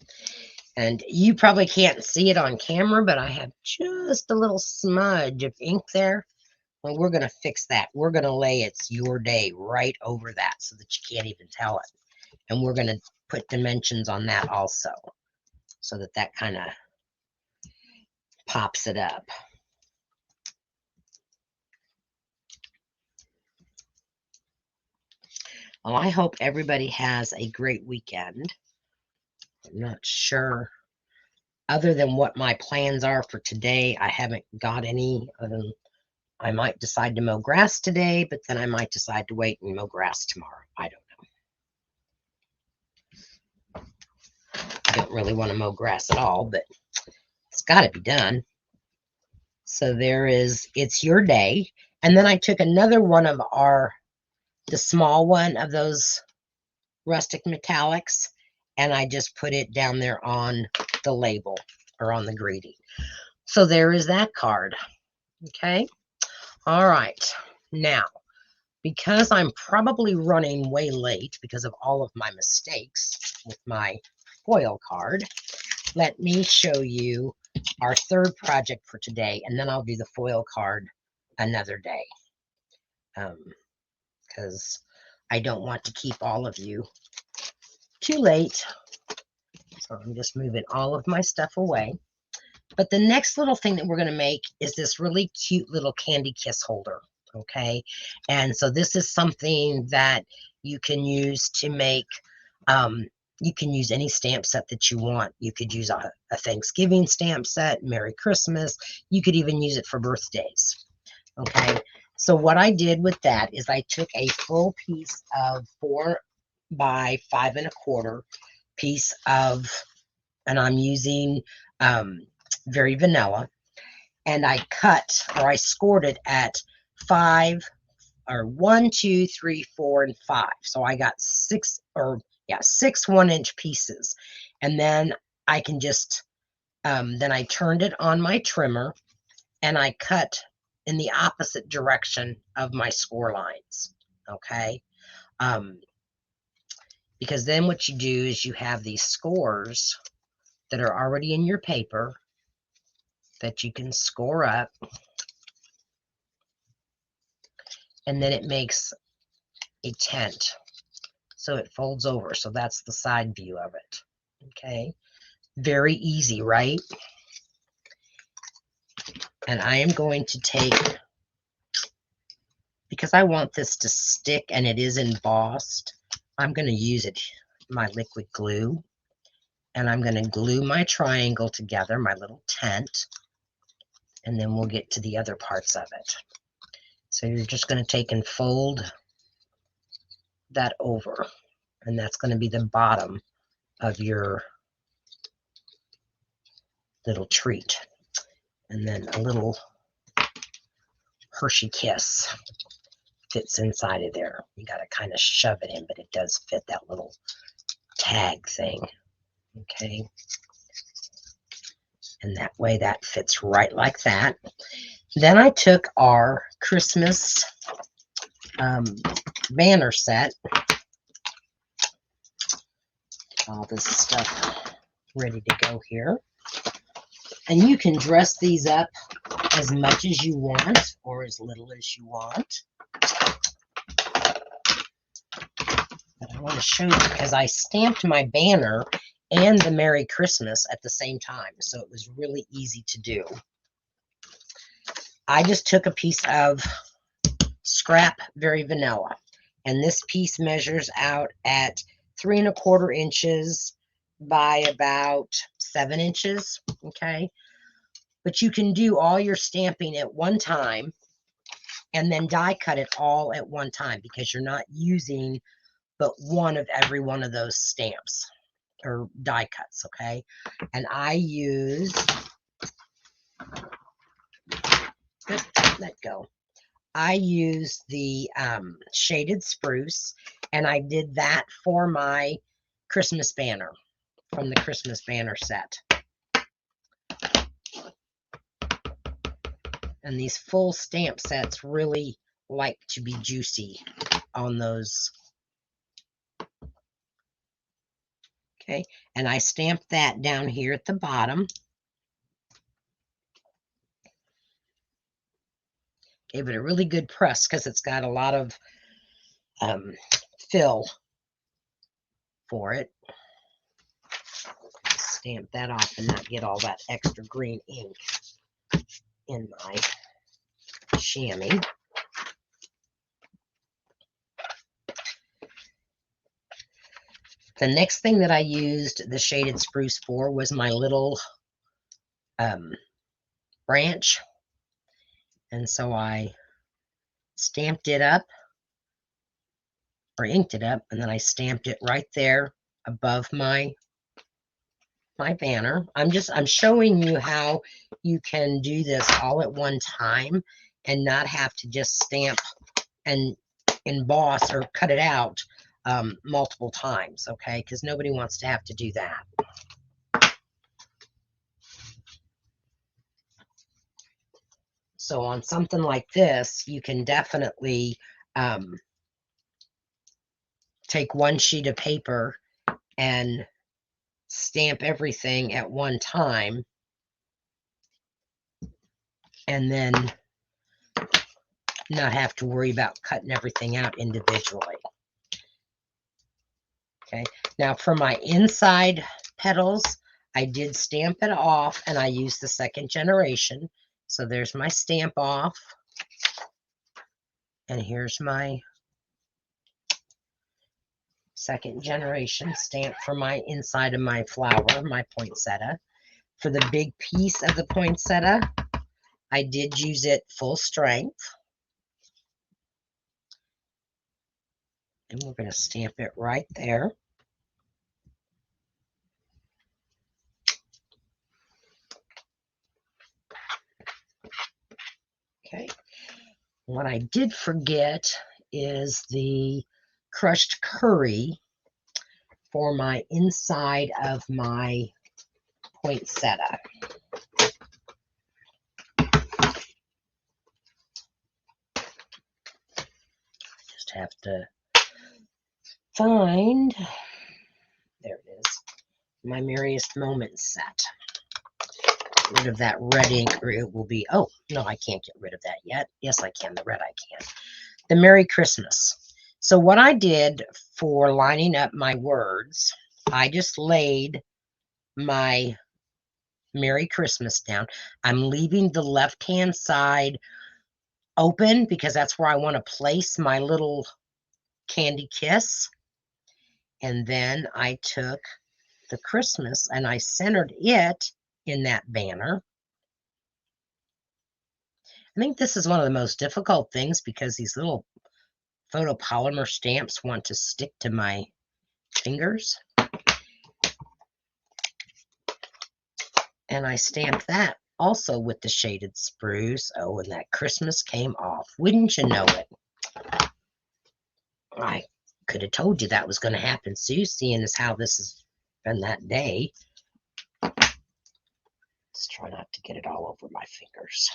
And you probably can't see it on camera, but I have just a little smudge of ink there. Well, we're going to fix that. We're going to lay "It's your day" right over that so that you can't even tell it. And we're going to put dimensions on that also so that that kind of pops it up. Well, I hope everybody has a great weekend. I'm not sure, other than what my plans are for today, I haven't got any. I might decide to mow grass today, but then I might decide to wait and mow grass tomorrow. I don't know. I don't really want to mow grass at all, but it's got to be done. So there is "It's your day." And then I took another one of the small one of those rustic metallics, and I just put it down there on the label or on the greeting. So there is that card. Okay. All right. Now, because I'm probably running way late because of all of my mistakes with my foil card, let me show you our third project for today, and then I'll do the foil card another day. Because I don't want to keep all of you too late. So I'm just moving all of my stuff away. But the next little thing that we're going to make is this really cute little candy kiss holder. Okay. And so this is something that you can use to make, you can use any stamp set that you want. You could use a Thanksgiving stamp set, Merry Christmas. You could even use it for birthdays. Okay. So what I did with that is I took a full piece of 4 by 5 1/4 piece of, and I'm using very vanilla, and I cut, or I scored it at 5, or 1, 2, 3, 4, and 5. So I got 6 1-inch pieces, and then I can just then I turned it on my trimmer and I cut in the opposite direction of my score lines, okay? Because then what you do is you have these scores that are already in your paper that you can score up, and then it makes a tent. So it folds over. So that's the side view of it. Okay. Very easy, right? And I am going to take, because I want this to stick and it is embossed, I'm going to use my liquid glue, and I'm going to glue my triangle together, my little tent, and then we'll get to the other parts of it. So you're just going to take and fold that over, and that's going to be the bottom of your little treat. And then a little Hershey Kiss fits inside of there. You got to kind of shove it in, but it does fit that little tag thing. Okay. And that way that fits right like that. Then I took our Christmas banner set. All this stuff ready to go here. And you can dress these up as much as you want or as little as you want. But I want to show you because I stamped my banner and the Merry Christmas at the same time. So it was really easy to do. I just took a piece of scrap Very Vanilla. And this piece measures out at 3 1/4 inches by about 7 inches. Okay. But you can do all your stamping at one time and then die cut it all at one time because you're not using but one of every one of those stamps or die cuts, okay? And I use, let go. I use the shaded spruce, and I did that for my Christmas banner from the Christmas banner set. And these full stamp sets really like to be juicy on those. Okay, and I stamped that down here at the bottom. Gave it a really good press because it's got a lot of fill for it. Stamp that off and not get all that extra green ink in my chamois. The next thing that I used the shaded spruce for was my little branch. And so I stamped it up or inked it up, and then I stamped it right there above my banner. I'm showing you how you can do this all at one time and not have to just stamp and emboss or cut it out multiple times, okay? Because nobody wants to have to do that. So on something like this, you can definitely take one sheet of paper and stamp everything at one time, and then not have to worry about cutting everything out individually. Okay, now for my inside petals, I did stamp it off, and I used the second generation. So there's my stamp off, and here's my second generation stamp for my inside of my flower, my poinsettia. For the big piece of the poinsettia, I did use it full strength. And we're going to stamp it right there. Okay. What I did forget is the crushed curry for my inside of my poinsettia. just have to find, there it is, my Merriest moment set. Get rid of that red ink, or it will be, oh, no, I can't get rid of that yet. Yes, I can. The red I can. The Merry Christmas. So what I did for lining up my words, I just laid my Merry Christmas down. I'm leaving the left-hand side open because that's where I want to place my little candy kiss. And then I took the Christmas and I centered it in that banner. I think this is one of the most difficult things because these little photopolymer stamps want to stick to my fingers. And I stamped that also with the shaded spruce. Oh, and that Christmas came off. Wouldn't you know it? I could have told you that was going to happen, Sue, seeing as how this has been that day. Let's try not to get it all over my fingers.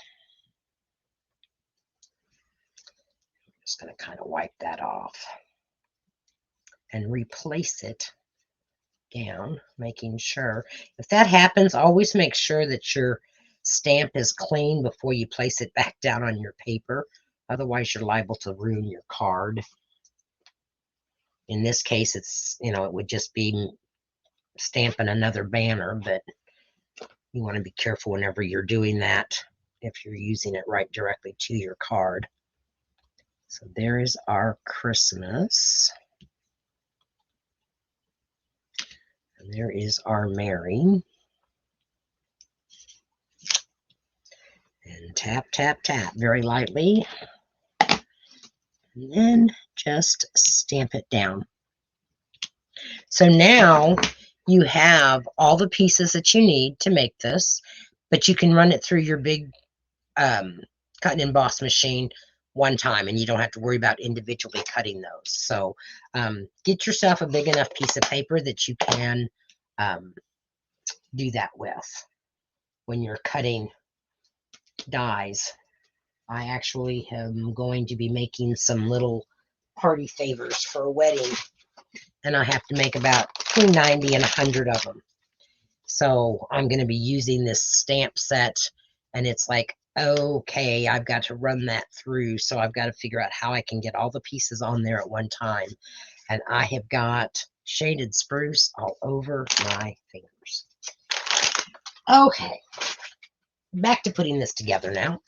I'm just going to kind of wipe that off and replace it down, making sure. If that happens, always make sure that your stamp is clean before you place it back down on your paper. Otherwise, you're liable to ruin your card. In this case, it's, you know, it would just be stamping another banner, but you want to be careful whenever you're doing that if you're using it right directly to your card. So there is our Christmas. And there is our Merry. And tap, tap, tap very lightly. And then just stamp it down. So now you have all the pieces that you need to make this, but you can run it through your big cut and emboss machine one time, and you don't have to worry about individually cutting those. So get yourself a big enough piece of paper that you can do that with when you're cutting dies. I actually am going to be making some little party favors for a wedding, and I have to make about between 90 and 100 of them. So I'm going to be using this stamp set, and it's like, okay, I've got to run that through. So I've got to figure out how I can get all the pieces on there at one time. And I have got shaded spruce all over my fingers. Okay, back to putting this together now.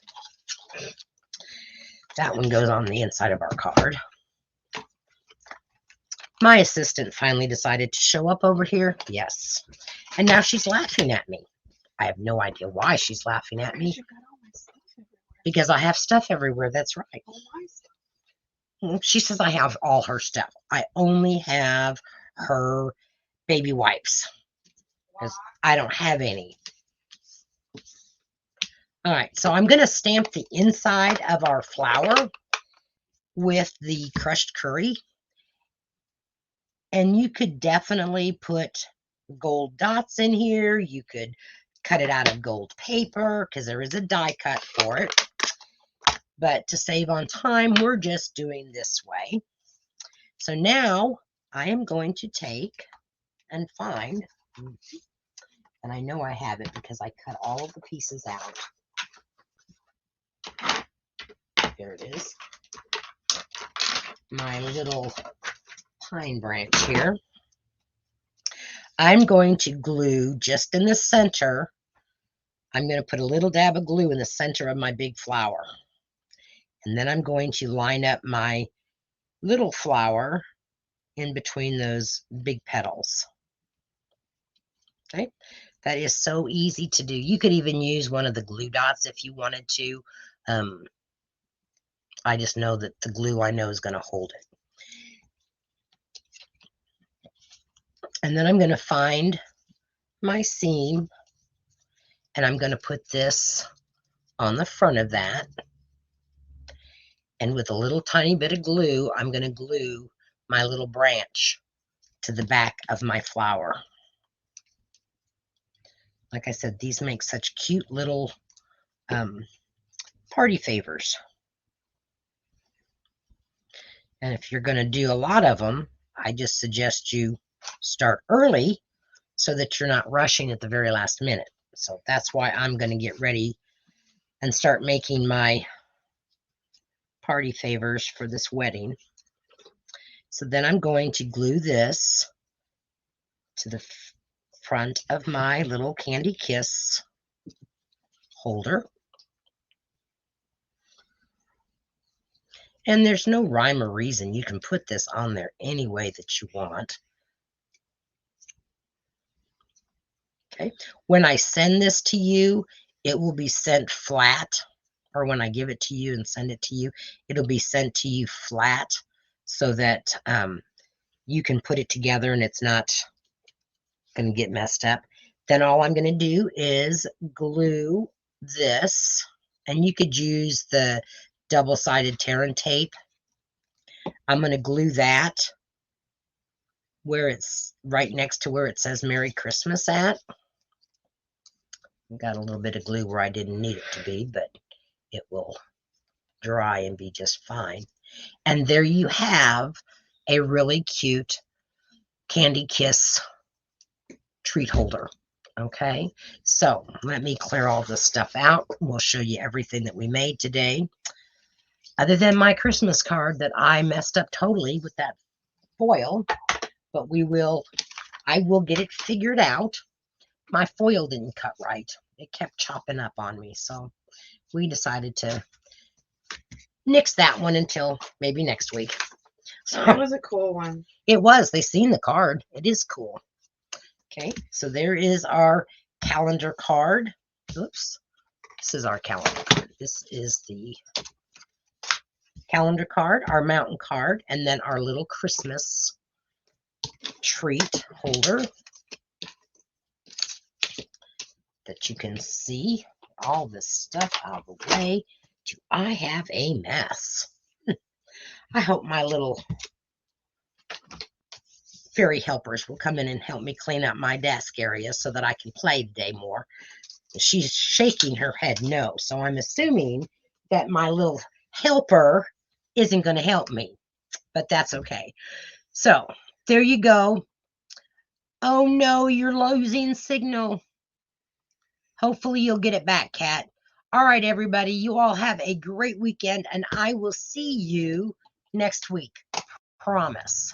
That one goes on the inside of our card. My assistant finally decided to show up over here. Yes. And now she's laughing at me. I have no idea why she's laughing at me. Because I have stuff everywhere. That's right. She says I have all her stuff. I only have her baby wipes. Because I don't have any. All right. So I'm going to stamp the inside of our flower with the crushed curry. And you could definitely put gold dots in here. You could cut it out of gold paper because there is a die cut for it. But to save on time, we're just doing this way. So now I am going to take and find, and I know I have it because I cut all of the pieces out. There it is. My little pine branch here. I'm going to glue just in the center. I'm going to put a little dab of glue in the center of my big flower. And then I'm going to line up my little flower in between those big petals. Okay, that is so easy to do. You could even use one of the glue dots if you wanted to. I just know that the glue I know is going to hold it. And then I'm going to find my seam, and I'm going to put this on the front of that. And with a little tiny bit of glue, I'm going to glue my little branch to the back of my flower. Like I said, these make such cute little party favors. And if you're going to do a lot of them, I just suggest you start early so that you're not rushing at the very last minute. So that's why I'm going to get ready and start making my party favors for this wedding. So then I'm going to glue this to the front of my little Candy Kiss holder. And there's no rhyme or reason. You can put this on there any way that you want. Okay. When I send this to you, it will be sent flat. Or when I give it to you and send it to you, it'll be sent to you flat so that you can put it together and it's not going to get messed up. Then all I'm going to do is glue this. And you could use the double-sided tear and tape. I'm going to glue that where it's right next to where it says Merry Christmas at. Got a little bit of glue where I didn't need it to be, but it will dry and be just fine. And there you have a really cute Candy Kiss treat holder. Okay, so let me clear all this stuff out. We'll show you everything that we made today. Other than my Christmas card that I messed up totally with that foil, but I will get it figured out. My foil didn't cut right. It kept chopping up on me, so we decided to nix that one until maybe next week. So it was a cool one. It was. They seen the card. It is cool. Okay, so there is our calendar card. Oops. This is our calendar card. This is the calendar card, our mountain card, and then our little Christmas treat holder that you can see all this stuff out of the way. Do I have a mess? I hope my little fairy helpers will come in and help me clean up my desk area so that I can play today more. She's shaking her head no, so I'm assuming that my little helper isn't going to help me, but that's okay. So there you go. Oh no, you're losing signal. Hopefully you'll get it back, Kat. All right, everybody, you all have a great weekend, and I will see you next week. Promise.